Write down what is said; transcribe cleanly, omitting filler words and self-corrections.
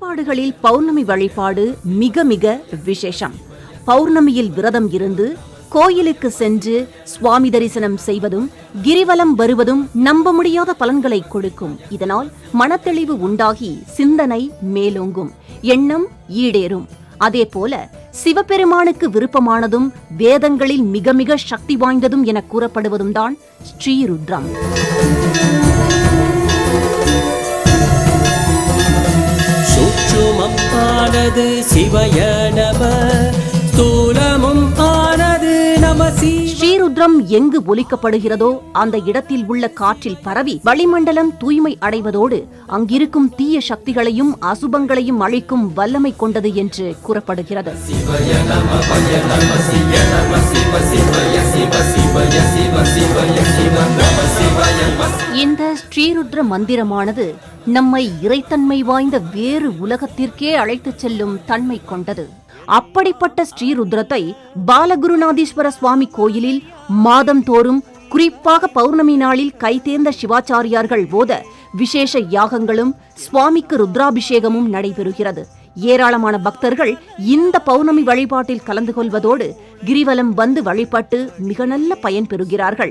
வழிபாடுகளில் பௌர்ணமி வழிபாடு மிக மிக விசேஷம். பௌர்ணமியில் விரதம் இருந்து கோயிலுக்கு சென்று சுவாமி தரிசனம் செய்வதும் கிரிவலம் வருவதும் நம்ப முடியாத பலன்களை கொடுக்கும். இதனால் மனத்தெளிவு உண்டாகி சிந்தனை மேலோங்கும், எண்ணம் ஈடேறும். அதேபோல சிவபெருமானுக்கு விருப்பமானதும் வேதங்களில் மிக மிக சக்தி வாய்ந்ததும் என கூறப்படுவதும் தான் ஸ்ரீருத்ரம். சூட்சுமம் ஆனது சிவய நம, ஸ்தூலமும் ஆனது நம. ஸ்ரீருத்ரம் எங்கு ஒலிக்கப்படுகிறதோ அந்த இடத்தில் உள்ள காற்றில் பரவி வளிமண்டலம் தூய்மை அடைவதோடு அங்கிருக்கும் தீய சக்திகளையும் அசுபங்களையும் அழிக்கும் வல்லமை கொண்டது என்று கூறப்படுகிறது. இந்த ஸ்ரீருத்ர மந்திரமானது நம்மை இறைத்தன்மை வாய்ந்த வேறு உலகத்திற்கே அழைத்துச் செல்லும் தன்மை கொண்டது. அப்படிப்பட்ட ஸ்ரீருத்ரத்தை பாலகுருநாதீஸ்வர சுவாமி கோயிலில் மாதந்தோறும் குறிப்பாக பௌர்ணமி நாளில் கைதேர்ந்த சிவாச்சாரியார்கள் போத விசேஷ யாகங்களும் சுவாமிக்கு ருத்ராபிஷேகமும் நடைபெறுகிறது. ஏராளமான பக்தர்கள் இந்த பௌர்ணமி வழிபாட்டில் கலந்து கொள்வதோடு கிரிவலம் வந்து வழிபட்டு மிக நல்ல பயன் பெறுகிறார்கள்.